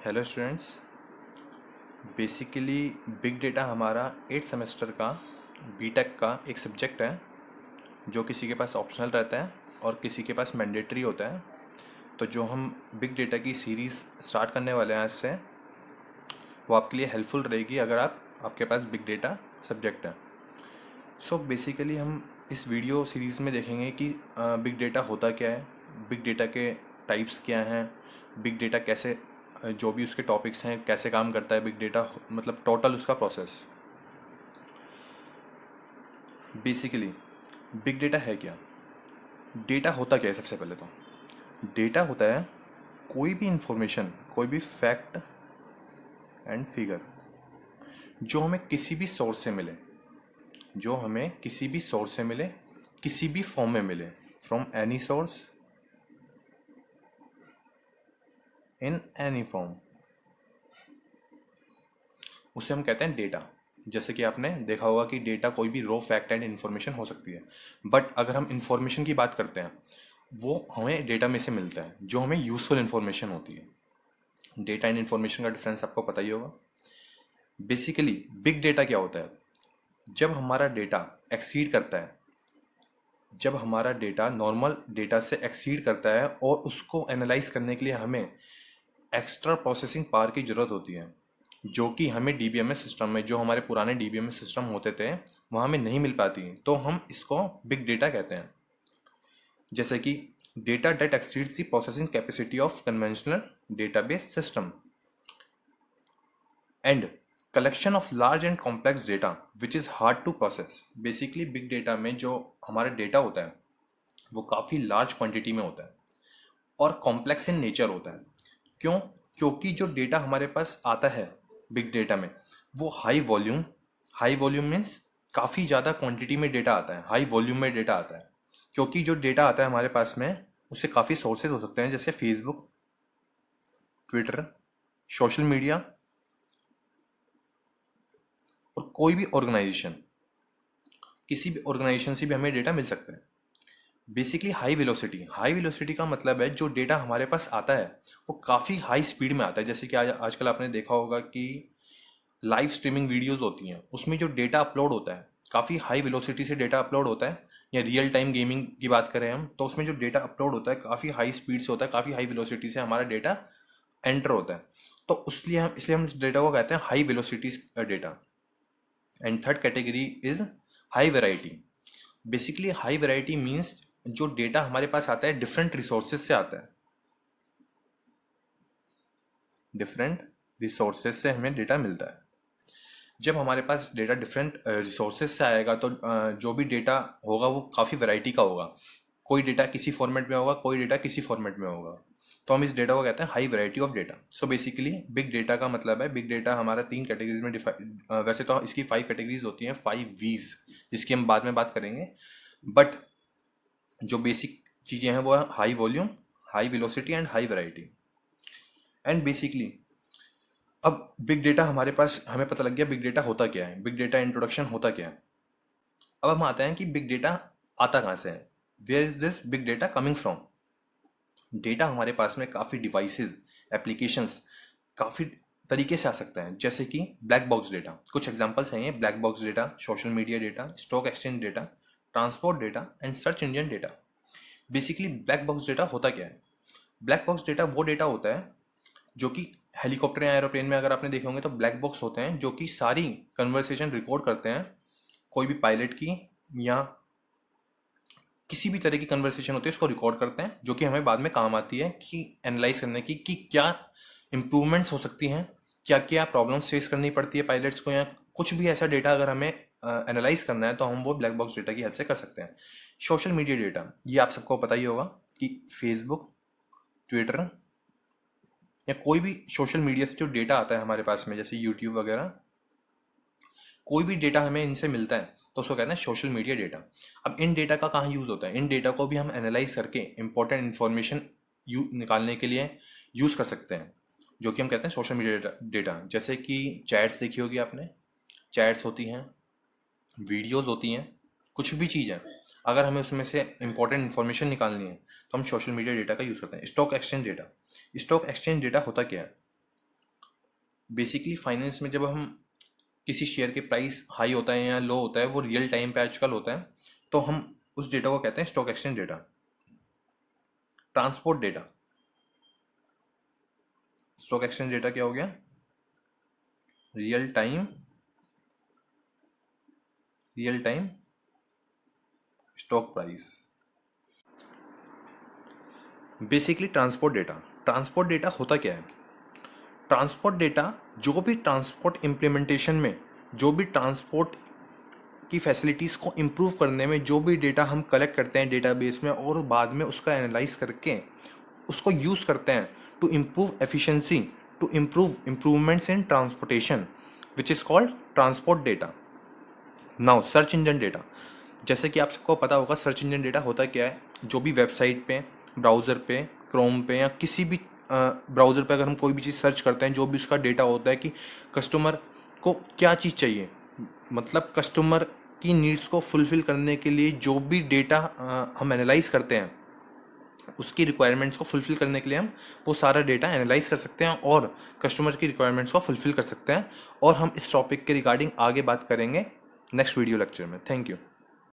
Hello students. Basically big data हमारा 8 semester का BTech का एक सब्जेक्ट है जो किसी के पास ऑप्शनल रहता है और किसी के पास मैंडेटरी होता है। तो जो हम बिग डेटा की सीरीज़ स्टार्ट करने वाले हैं आज से, वो आपके लिए हेल्पफुल रहेगी अगर आपके पास बिग डेटा सब्जेक्ट है। सो बेसिकली हम इस वीडियो सीरीज़ में देखेंगे कि बिग डेटा होता क्या है, बिग डेटा के टाइप्स क्या हैं, बिग डेटा कैसे जो भी उसके टॉपिक्स हैं कैसे काम करता है बिग डेटा, मतलब टोटल उसका प्रोसेस। बेसिकली बिग डेटा है क्या, डेटा होता क्या है। सबसे पहले तो डेटा होता है कोई भी इंफॉर्मेशन, कोई भी फैक्ट एंड फिगर जो हमें किसी भी सोर्स से मिले, जो हमें किसी भी सोर्स से मिले, किसी भी फॉर्म में मिले, from any source in any form, उसे हम कहते हैं डेटा। जैसे कि आपने देखा होगा कि डेटा कोई भी रॉ फैक्ट एंड इन्फॉर्मेशन हो सकती है, बट अगर हम इन्फॉर्मेशन की बात करते हैं वो हमें डेटा में से मिलता है जो हमें यूजफुल इन्फॉर्मेशन होती है। डेटा एंड इन्फॉर्मेशन का डिफरेंस आपको पता ही होगा। बेसिकली बिग डेटा क्या होता है, जब हमारा डेटा एक्सीड करता है, जब हमारा डेटा नॉर्मल डेटा से एक्सीड करता है और उसको एनालाइज करने के लिए हमें एक्स्ट्रा प्रोसेसिंग पावर की ज़रूरत होती है, जो कि हमें डीबीएमएस सिस्टम में, जो हमारे पुराने डीबीएमएस सिस्टम होते थे वहाँ हमें नहीं मिल पाती, तो हम इसको बिग डेटा कहते हैं। जैसे कि data that exceeds the processing capacity of conventional database system and collection of large and complex data which is hard to process. Basically big data में जो हमारा डेटा होता है वो काफ़ी लार्ज क्वांटिटी में होता है और कॉम्प्लेक्स इन नेचर होता है। क्यों? क्योंकि जो डेटा हमारे पास आता है बिग डेटा में वो हाई वॉल्यूम मीन्स काफ़ी ज़्यादा क्वांटिटी में डेटा आता है, हाई वॉल्यूम में डेटा आता है। क्योंकि जो डेटा आता है हमारे पास में उससे काफ़ी सोर्सेज हो सकते हैं, जैसे फेसबुक, ट्विटर, सोशल मीडिया और कोई भी ऑर्गेनाइजेशन, किसी भी ऑर्गेनाइजेशन से भी हमें डेटा मिल सकता है। बेसिकली हाई वेलोसिटी का मतलब है जो डेटा हमारे पास आता है वो काफ़ी हाई स्पीड में आता है। जैसे कि आजकल आपने देखा होगा कि लाइव स्ट्रीमिंग वीडियोस होती हैं, उसमें जो डेटा अपलोड होता है काफ़ी हाई वेलोसिटी से डेटा अपलोड होता है। या रियल टाइम गेमिंग की बात करें हम, तो उसमें जो डेटा अपलोड होता है काफ़ी हाई स्पीड से होता है, काफ़ी हाई वेलोसिटी से हमारा डेटा एंटर होता है। तो इसलिए हम इस डेटा को कहते हैं high velocity data. And third category is high variety. Basically high variety means जो डेटा हमारे पास आता है डिफरेंट रिसोर्सेज से आता है, डिफरेंट रिसोर्सेज से हमें डेटा मिलता है। जब हमारे पास डेटा डिफरेंट रिसोर्सेज से आएगा तो जो भी डेटा होगा वो काफ़ी वैरायटी का होगा। कोई डेटा किसी फॉर्मेट में होगा, कोई डेटा किसी फॉर्मेट में होगा। तो हम इस डेटा को कहते हैं high variety of data. So basically big data का मतलब है, बिग डेटा हमारा 3 कैटेगरीज में वैसे तो इसकी 5 कैटेगरीज होती हैं, 5 वीज, जिसकी हम बाद में बात करेंगे। बट जो बेसिक चीज़ें हैं वो है high volume, high velocity and high variety. And basically अब बिग डेटा हमारे पास, हमें पता लग गया बिग डेटा होता क्या है, बिग डेटा इंट्रोडक्शन होता क्या है। अब हम आते हैं कि बिग डेटा आता कहाँ से है, where is this big data coming from. Data हमारे पास में काफ़ी डिवाइसेस, एप्लीकेशंस, काफ़ी तरीके से आ सकता है। जैसे कि ब्लैक बॉक्स डेटा, कुछ एग्जांपल्स हैं ये: black box data, social media data, stock exchange data, transport data and search engine data. Basically black box data होता क्या है? ब्लैक बॉक्स डेटा वो डेटा होता है जो कि हेलीकॉप्टर या एरोप्लेन में अगर आपने देखे होंगे तो ब्लैक बॉक्स होते हैं जो कि सारी कन्वर्सेशन रिकॉर्ड करते हैं, कोई भी पायलट की या किसी भी तरह की कन्वर्सेशन होती है उसको रिकॉर्ड करते हैं, जो कि हमें बाद में काम आती है कि एनालाइज करने की कि क्या इम्प्रूवमेंट्स हो सकती हैं, क्या क्या प्रॉब्लम्स फेस करनी पड़ती है पायलट्स को, या कुछ भी ऐसा डेटा अगर हमें एनालाइज करना है तो हम वो ब्लैक बॉक्स डेटा की हेल्प से कर सकते हैं। सोशल मीडिया डेटा, ये आप सबको पता ही होगा कि फेसबुक, ट्विटर या कोई भी सोशल मीडिया से जो डेटा आता है हमारे पास में, जैसे यूट्यूब वगैरह, कोई भी डेटा हमें इनसे मिलता है तो उसको कहते हैं सोशल मीडिया डेटा। अब इन डेटा का कहाँ यूज़ होता है? इन डेटा को भी हम एनालाइज करके इंपॉर्टेंट इन्फॉर्मेशन निकालने के लिए यूज़ कर सकते हैं, जो कि हम कहते हैं सोशल मीडिया डेटा। जैसे कि चैट्स देखी होगी आपने, चैट्स होती हैं, वीडियोज़ होती हैं, कुछ भी चीज़ है, अगर हमें उसमें से इंपॉर्टेंट इन्फॉर्मेशन निकालनी है तो हम सोशल मीडिया डेटा का यूज़ करते हैं। Stock exchange data, stock exchange data होता क्या है? बेसिकली फाइनेंस में जब हम किसी शेयर के प्राइस हाई होता है या लो होता है, वो रियल टाइम पे आजकल होता है, तो हम उस डेटा को कहते हैं stock exchange data. Transport data, stock exchange data क्या हो गया? Real time, real time stock price. Basically transport data होता क्या है? ट्रांसपोर्ट डेटा, जो भी ट्रांसपोर्ट इम्प्लीमेंटेशन में, जो भी ट्रांसपोर्ट की फैसिलिटीज़ को इम्प्रूव करने में जो भी डेटा हम कलेक्ट करते हैं डेटाबेस में और बाद में उसका एनालाइज करके उसको यूज़ करते हैं to improve efficiency, to improvements in transportation, which is called transport data. Now search engine data, जैसे कि आप सबको पता होगा सर्च इंजन डेटा होता क्या है। जो भी वेबसाइट पे, ब्राउज़र पे, क्रोम पे या किसी भी ब्राउज़र पे अगर हम कोई भी चीज़ सर्च करते हैं, जो भी उसका डेटा होता है कि कस्टमर को क्या चीज़ चाहिए, मतलब कस्टमर की नीड्स को फुलफिल करने के लिए जो भी डेटा हम एनालाइज करते हैं, उसकी रिक्वायरमेंट्स को फुलफिल करने के लिए हम वो सारा डेटा एनालाइज कर सकते हैं और कस्टमर की रिक्वायरमेंट्स को फुलफिल कर सकते हैं। और हम इस टॉपिक के रिगार्डिंग आगे बात करेंगे नेक्स्ट वीडियो लेक्चर में। Thank you.